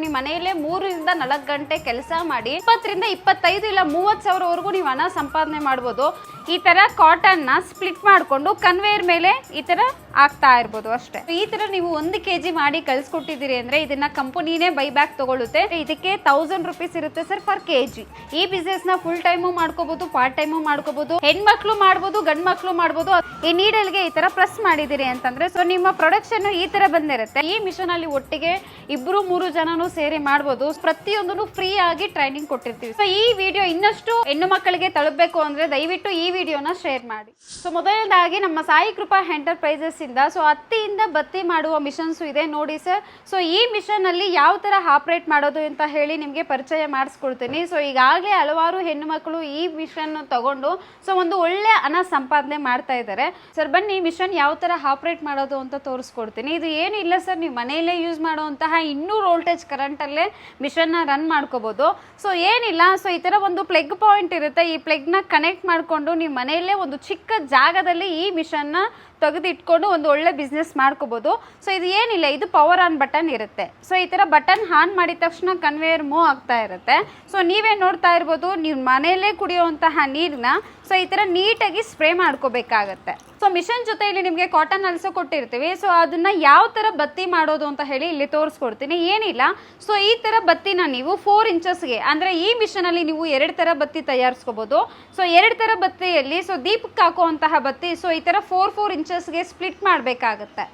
ನೀವು ಮನೆಯಲ್ಲೇ 3 ರಿಂದ 4 ಗಂಟೆ ಕೆಲಸ ಮಾಡಿ 20 ರಿಂದ 25 ಇಲ್ಲ 30 ಸಾವಿರವರೆಗೂ ನೀವು ಹಣ ಸಂಪಾದನೆ ಮಾಡ್ಬೋದು. ಈ ತರ ಕಾಟನ್ ನ ಸ್ಪ್ಲಿಟ್ ಮಾಡ್ಕೊಂಡು ಕನ್ವೇಯರ್ ಮೇಲೆ ಈ ತರ ಆಗ್ತಾ ಇರ್ಬೋದು ಅಷ್ಟೇ. ಈ ತರ ನೀವು 1 kg ಮಾಡಿ ಕಳ್ಸಿಕೊಟ್ಟಿದ್ದೀರಿ ಅಂದ್ರೆ ಇದನ್ನ ಕಂಪನಿನೇ ಬೈ ಬ್ಯಾಕ್ ತಗೊಳುತ್ತೆ. ಇದಕ್ಕೆ 1000 ರೂಪೀಸ್ ಇರುತ್ತೆ ಸರ್ ಪರ್ kg. ಈ ಬಿಸ್ನೆಸ್ ನ ಫುಲ್ ಟೈಮು ಮಾಡ್ಕೋಬಹುದು, ಪಾರ್ಟ್ ಟೈಮು ಮಾಡ್ಕೋಬಹುದು, ಹೆಣ್ಮಕ್ಳು ಮಾಡ್ಬೋದು, ಗಂಡ್ ಮಕ್ಳು ಮಾಡ್ಬೋದು. ಈ ನೀಡಲ್ಗೆ ಈ ತರ ಪ್ರೆಸ್ ಮಾಡಿದಿರಿ ಅಂತಂದ್ರೆ ಸೊ ನಿಮ್ಮ ಪ್ರೊಡಕ್ಷನ್ ಈ ತರ ಬಂದಿರುತ್ತೆ. ಈ ಮಿಷನ್ ಅಲ್ಲಿ ಒಟ್ಟಿಗೆ 2-3 ಜನನು ಸೇರಿ ಮಾಡ್ಬೋದು. ಪ್ರತಿಯೊಂದನ್ನು ಫ್ರೀ ಆಗಿ ಟ್ರೈನಿಂಗ್ ಕೊಟ್ಟಿರ್ತೀವಿ. ಸೊ ಈ ವಿಡಿಯೋ ಇನ್ನಷ್ಟು ಹೆಣ್ಣು ಮಕ್ಕಳಿಗೆ ತಲುಪಬೇಕು ಅಂದ್ರೆ ದಯವಿಟ್ಟು ಈ ವಿಡಿಯೋನ ಶೇರ್ ಮಾಡಿ. ಸೊ ಮೊದಲನೇದಾಗಿ ನಮ್ಮ ಸಾಯಿ ಕೃಪಾ ಎಂಟರ್ಪ್ರೈಸಸ್ ಇಂದ ಸೊ ಹತ್ತಿಯಿಂದ ಬತ್ತಿ ಮಾಡುವ ಮಿಷನ್ಸ್ ಇದೆ ನೋಡಿ ಸರ್. ಸೊ ಈ ಮಿಷನ್ ಅಲ್ಲಿ ಯಾವ ತರ ಆಪರೇಟ್ ಮಾಡೋದು ಅಂತ ಹೇಳಿ ನಿಮಗೆ ಪರಿಚಯ ಮಾಡಿಸ್ಕೊಡ್ತೀನಿ. ಸೊ ಈಗಾಗಲೇ ಹಲವಾರು ಹೆಣ್ಣು ಮಕ್ಕಳು ಈ ಮಿಷನ್ ತಗೊಂಡು ಸೊ ಒಂದು ಒಳ್ಳೆ ಹಣ ಸಂಪಾದನೆ ಮಾಡ್ತಾ ಇದ್ದಾರೆ. ಸರ್ ಬನ್ನಿ ಮಿಷನ್ ಯಾವ ತರ ಆಪರೇಟ್ ಮಾಡೋದು ಅಂತ ತೋರಿಸ್ಕೊಡ್ತೀನಿ. ಇದು ಏನಿಲ್ಲ ಸರ್, ನೀವು ಮನೆಯಲ್ಲೇ ಯೂಸ್ ಮಾಡುವಂತಹ 200 ವೋಲ್ಟೇಜ್ ಕರೆಂಟ್ ಅಲ್ಲೇ ಮಿಷನ್ ನ ರನ್ ಮಾಡ್ಕೋಬಹುದು. ಸೊ ಏನಿಲ್ಲ, ಸೊ ಈ ತರ ಒಂದು ಪ್ಲಗ್ ಪಾಯಿಂಟ್ ಇರುತ್ತೆ. ಈ ಪ್ಲಗ್ ನ ಕನೆಕ್ಟ್ ಮಾಡ್ಕೊಂಡು ನೀವು ಮನೆಯಲ್ಲೇ ಒಂದು ಚಿಕ್ಕ ಜಾಗದಲ್ಲಿ ಈ ಮಿಷನ್ ನ ತೆಗೆದಿಟ್ಕೊಂಡು ಒಂದು ಒಳ್ಳೆ ಬಿಸ್ನೆಸ್ ಮಾಡ್ಕೋಬಹುದು. ಸೊ ಇದು ಏನಿಲ್ಲ, ಇದು ಪವರ್ ಆನ್ ಬಟನ್ ಇರುತ್ತೆ. ಸೊ ಈ ತರ ಬಟನ್ ಆನ್ ಮಾಡಿದ ತಕ್ಷಣ ಕನ್ವೇಯರ್ ಮೂವ್ ಆಗ್ತಾ ಇರುತ್ತೆ. ಸೊ ನೀವೇ ನೋಡ್ತಾ ಇರ್ಬೋದು, ನೀವು ಮನೆಯಲ್ಲೇ ಕುಡಿಯುವಂತಹ ನೀರನ್ನ ಸೊ ಈ ತರ ನೀಟಾಗಿ ಸ್ಪ್ರೇ ಮಾಡ್ಕೋಬೇಕಾಗತ್ತೆ. ಸೊ ಮಿಷನ್ ಜೊತೆ ಇಲ್ಲಿ ನಿಮಗೆ ಕಾಟನ್ ಅಲ್ಸೋ ಕೊಟ್ಟಿರ್ತೀವಿ. ಸೊ ಅದನ್ನ ಯಾವ ತರ ಬತ್ತಿ ಮಾಡೋದು ಅಂತ ಹೇಳಿ ಇಲ್ಲಿ ತೋರಿಸ್ಕೊಡ್ತೀನಿ. ಏನಿಲ್ಲ, ಸೊ ಈ ತರ ಬತ್ತಿನ ನೀವು 4 ಇಂಚಸ್ಗೆ ಅಂದ್ರೆ ಈ ಮಿಷನ್ ಅಲ್ಲಿ ನೀವು 2 ತರ ಬತ್ತಿ ತಯಾರಿಸ್ಕೋಬಹುದು. ಸೊ 2 ತರ ಬತ್ತಿಯಲ್ಲಿ ಸೊ ದೀಪಕ್ಕೆ ಹಾಕುವಂತಹ ಬತ್ತಿ ಸೊ ಈ ತರ 4 ಇಂಚಸ್ಗೆ ಸ್ಪ್ಲಿಟ್ ಮಾಡಬೇಕಾಗತ್ತೆ.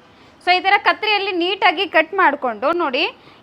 ಸೊ ಈ ತರ ಕತ್ರಿಯಲ್ಲಿ ನೀಟಾಗಿ ಕಟ್ ಮಾಡಿಕೊಂಡು ನೋಡಿ,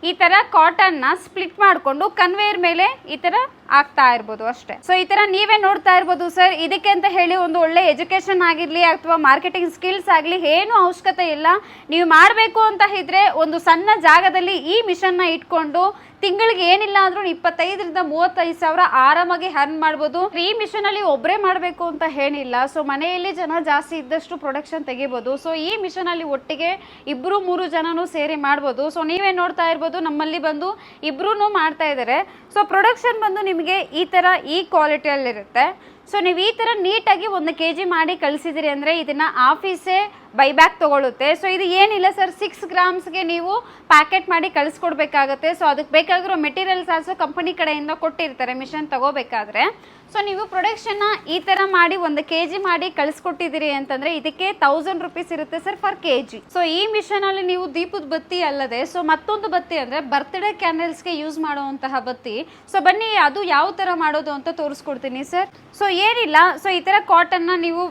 ಈ ತರ ಕಾಟನ್ ನ ಸ್ಪ್ಲಿಟ್ ಮಾಡಿಕೊಂಡು ಕನ್ವೇಯರ್ ಮೇಲೆ ಈ ತರ ಆಗ್ತಾ ಇರ್ಬೋದು ಅಷ್ಟೇ. ಸೊ ಈ ತರ ನೀವೇ ನೋಡ್ತಾ ಇರ್ಬೋದು ಸರ್. ಇದಕ್ಕೆ ಅಂತ ಹೇಳಿ ಒಂದು ಒಳ್ಳೆ ಎಜುಕೇಶನ್ ಆಗಿರ್ಲಿ ಅಥವಾ ಮಾರ್ಕೆಟಿಂಗ್ ಸ್ಕಿಲ್ಸ್ ಆಗಲಿ ಏನು ಅವಶ್ಯಕತೆ ಇಲ್ಲ. ನೀವು ಮಾಡಬೇಕು ಅಂತ ಇದ್ರೆ ಒಂದು ಸಣ್ಣ ಜಾಗದಲ್ಲಿ ಈ ಮಿಷನ್ ನ ಇಟ್ಕೊಂಡು ತಿಂಗಳಿಗೆ ಏನಿಲ್ಲ ಅಂದ್ರೂ 25 ರಿಂದ 35 ಸಾವಿರ ಆರಾಮಾಗಿ ಅರ್ನ್ ಮಾಡ್ಬೋದು. ಈ ಮಿಷನ್ ಅಲ್ಲಿ ಒಬ್ಬರೇ ಮಾಡಬೇಕು ಅಂತ ಏನಿಲ್ಲ. ಸೊ ಮನೆಯಲ್ಲಿ ಜನ ಜಾಸ್ತಿ ಇದ್ದಷ್ಟು ಪ್ರೊಡಕ್ಷನ್ ತೆಗಿಬಹುದು. ಸೊ ಈ ಮಿಷನ್ ಅಲ್ಲಿ ಒಟ್ಟಿಗೆ 2-3 ಜನನು ಸೇರಿ ಮಾಡ್ಬೋದು. ಸೊ ನೀವೇ ನೋಡ್ತಾ ಇರ್ಬೋದು, ನಮ್ಮಲ್ಲಿ ಬಂದು 2 ಮಾಡ್ತಾ ಇದ್ದಾರೆ. ಸೊ ಪ್ರೊಡಕ್ಷನ್ ಬಂದು ನಿಮಗೆ ಈ ತರ ಈ ಕ್ವಾಲಿಟಿಯಲ್ಲಿ ಇರುತ್ತೆ. ಸೊ ನೀವು ಈ ತರ ನೀಟಾಗಿ 1 kg ಮಾಡಿ ಕಳಿಸಿದಿರಿ ಅಂದ್ರೆ ಇದನ್ನ ಆಫೀಸೇ ಬೈ ಬ್ಯಾಕ್ ತಗೊಳುತ್ತೆ. ಸೊ ಇದು ಏನಿಲ್ಲ ಸರ್, 6 ಗ್ರಾಮ್ಸ್ಗೆ ನೀವು ಪ್ಯಾಕೆಟ್ ಮಾಡಿ ಕಳಿಸ್ಕೊಡ್ಬೇಕಾಗತ್ತೆ. ಸೊ ಅದಕ್ಕೆ ಬೇಕಾಗಿರೋ ಮೆಟೀರಿಯಲ್ಸ್ ಆಲ್ಸೋ ಕಂಪನಿ ಕಡೆಯಿಂದ ಕೊಟ್ಟಿರ್ತಾರೆ ಮಿಷನ್ ತಗೋಬೇಕಾದ್ರೆ. ಸೊ ನೀವು ಪ್ರೊಡಕ್ಷನ್ನ ಈ ತರ ಮಾಡಿ 1 kg ಮಾಡಿ ಕಳಿಸ್ಕೊಟ್ಟಿದ್ದೀರಿ ಅಂತಂದ್ರೆ ಇದಕ್ಕೆ 1000 ರೂಪೀಸ್ ಇರುತ್ತೆ ಸರ್ ಪರ್ kg. ಸೊ ಈ ಮಿಷನ್ ಅಲ್ಲಿ ನೀವು ದೀಪದ ಬತ್ತಿ ಅಲ್ಲದೆ ಸೊ ಮತ್ತೊಂದು ಬತ್ತಿ ಅಂದ್ರೆ ಬರ್ತ್ಡೇ ಕ್ಯಾಂಡಲ್ಸ್ಗೆ ಯೂಸ್ ಮಾಡುವಂತಹ ಬತ್ತಿ. ಸೊ ಬನ್ನಿ ಅದು ಯಾವ ತರ ಮಾಡೋದು ಅಂತ ತೋರಿಸ್ಕೊಡ್ತೀನಿ ಸರ್. ಸೊ ಏನಿಲ್ಲ, ಸೊ ಈ ತರ ಕಾಟನ್ ನ ನೀವು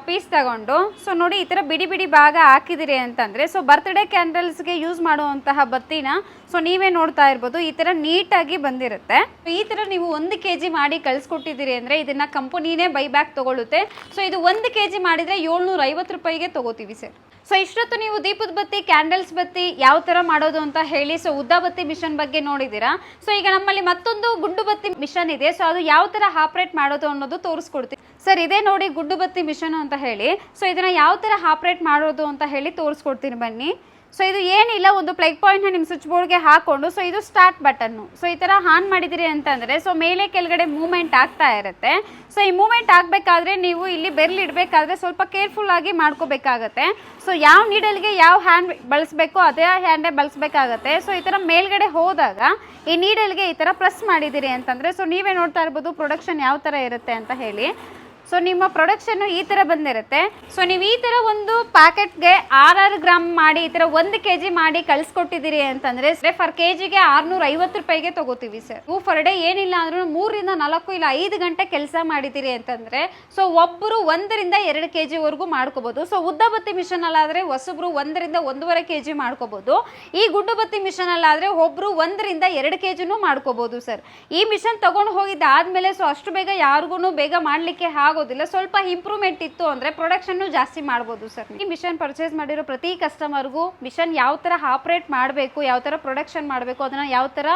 ಪೀಸ್ ತಗೊಂಡು ಸೊ ನೋಡಿ ಈ ತರ ಬಿಡಿ ಬಿಡಿ ಭಾಗ ಹಾಕಿದಿರಿ ಅಂತಂದ್ರೆ ಸೊ ಬರ್ತ್ಡೇ ಕ್ಯಾಂಡಲ್ಸ್ಗೆ ಯೂಸ್ ಮಾಡುವಂತಹ ಬತ್ತಿನ ಸೊ ನೀವೇ ನೋಡ್ತಾ ಇರ್ಬೋದು, ಈ ತರ ನೀಟಾಗಿ ಬಂದಿರುತ್ತೆ. ಈ ತರ ನೀವು 1 kg ಮಾಡಿ ಕಳ್ಸಿಕೊಟ್ಟಿದ್ದೀರಿ ಅಂದ್ರೆ ಇದನ್ನ ಕಂಪನಿನೇ ಬೈ ಬ್ಯಾಕ್ ತಗೊಳುತ್ತೆ. ಸೊ ಇದು 1 kg ಮಾಡಿದ್ರೆ 750 ರೂಪಾಯಿಗೆ ತಗೋತೀವಿ ಸರ್. ಸೊ ಇಷ್ಟೊತ್ತು ನೀವು ದೀಪದ ಬತ್ತಿ, ಕ್ಯಾಂಡಲ್ಸ್ ಬತ್ತಿ ಯಾವ ತರ ಮಾಡೋದು ಅಂತ ಹೇಳಿ ಸೊ ಉದ್ದ ಬತ್ತಿ ಮಿಷನ್ ಬಗ್ಗೆ ನೋಡಿದ್ದೀರಾ. ಸೊ ಈಗ ನಮ್ಮಲ್ಲಿ ಮತ್ತೊಂದು ಗುಂಡು ಬತ್ತಿ ಮಿಷನ್ ಇದೆ. ಸೊ ಅದು ಯಾವ ತರ ಆಪರೇಟ್ ಮಾಡೋದು ಅನ್ನೋದು ತೋರಿಸ್ಕೊಡ್ತೀವಿ ಸರ್. ಇದೇ ನೋಡಿ ಗುಂಡು ಬತ್ತಿ ಮಿಷನ್ ಅಂತ ಹೇಳಿ. ಸೊ ಇದನ್ನ ಯಾವ ತರ ಆಪರೇಟ್ ಮಾಡೋದು ಅಂತ ಹೇಳಿ ತೋರಿಸ್ಕೊಡ್ತೀನಿ ಬನ್ನಿ. ಸೊ ಇದು ಏನಿಲ್ಲ, ಒಂದು ಪ್ಲಗ್ ಪಾಯಿಂಟ್ನ ನಿಮ್ಮ ಸ್ವಿಚ್ ಬೋರ್ಡ್ಗೆ ಹಾಕೊಂಡು ಸೊ ಇದು ಸ್ಟಾರ್ಟ್ ಬಟನ್ನು. ಸೊ ಈ ಥರ ಆನ್ ಮಾಡಿದಿರಿ ಅಂತಂದರೆ ಸೊ ಮೇಲೆ ಕೆಳಗಡೆ ಮೂವ್ಮೆಂಟ್ ಆಗ್ತಾ ಇರುತ್ತೆ. ಸೊ ಈ ಮೂವ್ಮೆಂಟ್ ಆಗಬೇಕಾದ್ರೆ ನೀವು ಇಲ್ಲಿ ಬೆರಳು ಇಡಬೇಕಾದ್ರೆ ಸ್ವಲ್ಪ ಕೇರ್ಫುಲ್ ಆಗಿ ಮಾಡ್ಕೋಬೇಕಾಗತ್ತೆ. ಸೊ ಯಾವ ನೀಡಲ್ಗೆ ಯಾವ ಹ್ಯಾಂಡ್ ಬಳಸಬೇಕು ಅದೇ ಹ್ಯಾಂಡೇ ಬಳಸಬೇಕಾಗತ್ತೆ. ಸೊ ಈ ಥರ ಮೇಲ್ಗಡೆ ಹೋದಾಗ ಈ ನೀಡಲ್ಗೆ ಈ ಥರ ಪ್ರೆಸ್ ಮಾಡಿದಿರಿ ಅಂತಂದರೆ ಸೊ ನೀವೇ ನೋಡ್ತಾ ಇರ್ಬೋದು ಪ್ರೊಡಕ್ಷನ್ ಯಾವ ಥರ ಇರುತ್ತೆ ಅಂತ ಹೇಳಿ. ಸೊ ನಿಮ್ಮ ಪ್ರೊಡಕ್ಷನ್ ಈ ತರ ಬಂದಿರುತ್ತೆ. ಸೊ ನೀವು ಈ ತರ ಒಂದು ಪ್ಯಾಕೆಟ್ಗೆ 6 ಗ್ರಾಮ್ ಮಾಡಿ ಈ ತರ 1 kg ಮಾಡಿ ಕಳಿಸ್ಕೊಟ್ಟಿದ್ದೀರಿ ಅಂತಂದ್ರೆ ಫರ್ kgಗೆ 650 ರೂಪಾಯಿಗೆ ತಗೋತೀವಿ ಸರ್. ನೀವು ಫರ್ ಡೇ ಏನಿಲ್ಲ ಅಂದ್ರೂ 3 ರಿಂದ 4 ಇಲ್ಲ 5 ಗಂಟೆ ಕೆಲಸ ಮಾಡಿದಿರಿ ಅಂತಂದ್ರೆ ಸೊ ಒಬ್ಬರು 1 ರಿಂದ 2 kg ವರೆಗೂ ಮಾಡ್ಕೋಬಹುದು. ಸೊ ಉದ್ದ ಬತ್ತಿ ಮಿಷನ್ ಅಲ್ಲಾದ್ರೆ ಹೊಸಬ್ರು 1 ರಿಂದ 1.5 kg ಮಾಡ್ಕೋಬಹುದು. ಈ ಗುಡ್ಡು ಬತ್ತಿ ಮಿಷನ್ ಅಲ್ಲಾದ್ರೆ ಒಬ್ರು 1 ರಿಂದ 2 kgನೂ ಮಾಡ್ಕೋಬಹುದು ಸರ್. ಈ ಮಿಷನ್ ತಗೊಂಡು ಹೋಗಿದ್ದಾದ್ಮೇಲೆ ಸೊ ಅಷ್ಟು ಬೇಗ ಯಾರಿಗೂ ಬೇಗ ಮಾಡ್ಲಿಕ್ಕೆ ಆಗೋದಿಲ್ಲ. ಸ್ವಲ್ಪ ಇಂಪ್ರೂವ್ಮೆಂಟ್ ಇತ್ತು ಅಂದ್ರೆ ಪ್ರೊಡಕ್ಷನ್ ಜಾಸ್ತಿ ಮಾಡಬಹುದು ಸರ್. ಈ ಮಿಷನ್ ಪರ್ಚೇಸ್ ಮಾಡಿರೋ ಪ್ರತಿ ಕಸ್ಟಮರ್ಗೂ ಮಿಷನ್ ಯಾವ ತರ ಆಪರೇಟ್ ಮಾಡಬೇಕು, ಯಾವ ತರ ಪ್ರೊಡಕ್ಷನ್ ಮಾಡಬೇಕು, ಅದನ್ನ ಯಾವ ತರ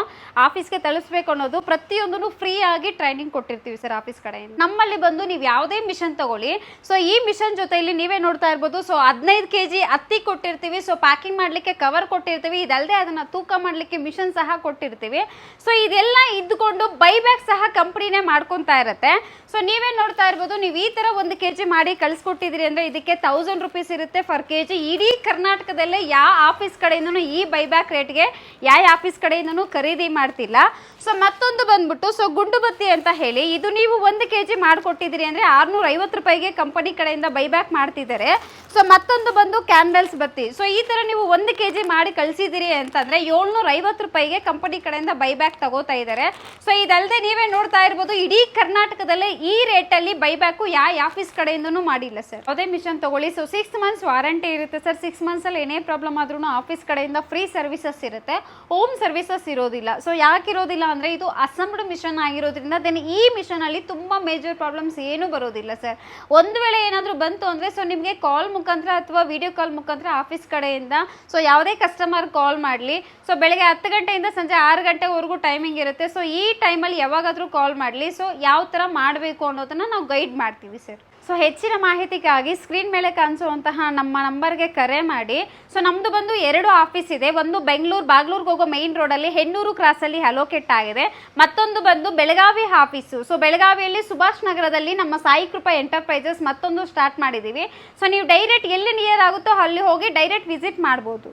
ಆಫೀಸ್ಗೆ ತಲುಪಿಸಬೇಕು ಅನ್ನೋದು ಪ್ರತಿಯೊಂದನ್ನು ಫ್ರೀ ಆಗಿ ಟ್ರೈನಿಂಗ್ ಕೊಟ್ಟಿರ್ತೀವಿ ಸರ್ ಆಫೀಸ್ ಕಡೆಯಿಂದ. ನಮ್ಮಲ್ಲಿ ಬಂದು ನೀವು ಯಾವುದೇ ಮಿಷನ್ ತಗೊಳ್ಳಿ. ಸೊ ಈ ಮಿಷನ್ ಜೊತೆಯಲ್ಲಿ ನೀವೇ ನೋಡ್ತಾ ಇರ್ಬೋದು ಸೊ 15 kg ಹತ್ತಿ ಕೊಟ್ಟಿರ್ತೀವಿ. ಸೊ ಪ್ಯಾಕಿಂಗ್ ಮಾಡ್ಲಿಕ್ಕೆ ಕವರ್ ಕೊಟ್ಟಿರ್ತೀವಿ. ಇದಲ್ಲದೆ ಅದನ್ನ ತೂಕ ಮಾಡ್ಲಿಕ್ಕೆ ಮಿಷನ್ ಸಹ ಕೊಟ್ಟಿರ್ತೀವಿ. ಸೊ ಇದೆಲ್ಲ ಇದ್ದುಕೊಂಡು ಬೈ ಬ್ಯಾಕ್ ಸಹ ಕಂಪನಿನೇ ಮಾಡ್ಕೊಂತಾ ಇರುತ್ತೆ. ಸೊ ನೀವೇ ನೋಡ್ತಾ ಇರ್ಬೋದು ಇರ್ಬೋದು, ನೀವು ಈ ತರ 1 kg ಮಾಡಿ ಕಳ್ಸಿಕೊಟ್ಟಿದ್ರಿ ಅಂದ್ರೆ ಇದಕ್ಕೆ 1000 ರೂಪೀಸ್ ಇರುತ್ತೆ ಫರ್ kg. ಇಡೀ ಕರ್ನಾಟಕದಲ್ಲೇ ಯಾವ ಆಫೀಸ್ ಕಡೆಯಿಂದನೂ ಈ ಬೈಬ್ಯಾಕ್ ರೇಟ್ಗೆ ಯಾವ ಆಫೀಸ್ ಕಡೆಯಿಂದನೂ ಖರೀದಿ ಮಾಡ್ತಿಲ್ಲ. ಸೊ ಮತ್ತೊಂದು ಬಂದ್ಬಿಟ್ಟು ಸೊ ಗುಂಡು ಬತ್ತಿ ಅಂತ ಹೇಳಿ, ಇದು ನೀವು 1 kg ಮಾಡಿಕೊಟ್ಟಿದ್ರಿ ಅಂದ್ರೆ 650 ರೂಪಾಯಿಗೆ ಕಂಪನಿ ಕಡೆಯಿಂದ ಬೈಬ್ಯಾಕ್ ಮಾಡ್ತಿದ್ದಾರೆ. ಸೊ ಮತ್ತೊಂದು ಬಂದು ಕ್ಯಾಂಡಲ್ಸ್ ಬತ್ತಿ. ಸೊ ಈ ತರ ನೀವು 1 kg ಮಾಡಿ ಕಳಿಸಿದಿರಿ ಅಂತಂದ್ರೆ 750 ರೂಪಾಯಿಗೆ ಕಂಪನಿ ಕಡೆಯಿಂದ ಬೈಬ್ಯಾಕ್ ತಗೋತಾ ಇದ್ದಾರೆ. ಸೊ ಇದಲ್ಲದೆ ನೀವೇ ನೋಡ್ತಾ ಇರ್ಬೋದು, ಇಡೀ ಕರ್ನಾಟಕದಲ್ಲೇ ಈ ರೇಟಲ್ಲಿ ಬೈಬ್ಯಾಕು ಯಾವ ಆಫೀಸ್ ಕಡೆಯಿಂದನೂ ಮಾಡಿಲ್ಲ ಸರ್. ಯಾವುದೇ ಮಿಷನ್ ತಗೊಳ್ಳಿ, ಸೊ 6 ಮಂತ್ಸ್ ವಾರಂಟಿ ಇರುತ್ತೆ ಸರ್. 6 ಮಂತ್ಸ್ ಅಲ್ಲಿ ಏನೇ ಪ್ರಾಬ್ಲಮ್ ಆದ್ರೂ ಆಫೀಸ್ ಕಡೆಯಿಂದ ಫ್ರೀ ಸರ್ವಿಸಸ್ ಇರುತ್ತೆ, ಹೋಮ್ ಸರ್ವಿಸಸ್ ಇರೋದಿಲ್ಲ. ಸೊ ಯಾಕೆ ಇರೋದಿಲ್ಲ ಅಂದ್ರೆ ಇದು ಅಸೆಂಬ್ಲ್ಡ್ ಮಿಷನ್ ಆಗಿರೋದ್ರಿಂದ ದೆನ್ ಈ ಮಿಷನ್ ಅಲ್ಲಿ ತುಂಬಾ ಮೇಜರ್ ಪ್ರಾಬ್ಲಮ್ಸ್ ಏನು ಬರೋದಿಲ್ಲ ಸರ್. ಒಂದು ವೇಳೆ ಏನಾದರೂ ಬಂತು ಅಂದ್ರೆ ಸೊ ನಿಮಗೆ ಕಾಲ್ ಮುಖಾಂತರ ಅಥವಾ ವಿಡಿಯೋ ಕಾಲ್ ಮುಖಾಂತರ ಆಫೀಸ್ ಕಡೆಯಿಂದ ಸೊ ಯಾವುದೇ ಕಸ್ಟಮರ್ ಕಾಲ್ ಮಾಡಲಿ, ಸೊ ಬೆಳಗ್ಗೆ 10 ಗಂಟೆಯಿಂದ ಸಂಜೆ 6 ಗಂಟೆವರೆಗೂ ಟೈಮಿಂಗ್ ಇರುತ್ತೆ. ಸೊ ಈ ಟೈಮಲ್ಲಿ ಯಾವಾಗಾದರೂ ಕಾಲ್ ಮಾಡಲಿ, ಸೊ ಯಾವ ಥರ ಮಾಡಬೇಕು ಅನ್ನೋದನ್ನ ನಾವು ಗೈಡ್ ಮಾಡ್ತೀವಿ ಸರ್. ಸೊ ಹೆಚ್ಚಿನ ಮಾಹಿತಿಗಾಗಿ ಸ್ಕ್ರೀನ್ ಮೇಲೆ ಕಾಣಿಸುವಂತಹ ನಮ್ಮ ನಂಬರ್ಗೆ ಕರೆ ಮಾಡಿ. ಸೊ ನಮ್ಮದು ಬಂದು 2 ಆಫೀಸ್ ಇದೆ. ಒಂದು ಬಾಗ್ಲೂರ್ಗೆ ಹೋಗೋ ಮೈನ್ ರೋಡಲ್ಲಿ ಹೆಣ್ಣೂರು ಕ್ರಾಸಲ್ಲಿ ಅಲೋಕೇಟ್ ಆಗಿದೆ. ಮತ್ತೊಂದು ಬಂದು ಬೆಳಗಾವಿ ಆಫೀಸು. ಸೊ ಬೆಳಗಾವಿಯಲ್ಲಿ ಸುಭಾಷ್ ನಗರದಲ್ಲಿ ನಮ್ಮ ಸಾಯಿ ಕೃಪಾ ಎಂಟರ್ಪ್ರೈಸಸ್ ಮತ್ತೊಂದು ಸ್ಟಾರ್ಟ್ ಮಾಡಿದ್ದೀವಿ. ಸೊ ನೀವು ಡೈರೆಕ್ಟ್ ಎಲ್ಲಿ ನಿಯರ್ ಆಗುತ್ತೋ ಅಲ್ಲಿ ಹೋಗಿ ಡೈರೆಕ್ಟ್ ವಿಸಿಟ್ ಮಾಡ್ಬೋದು.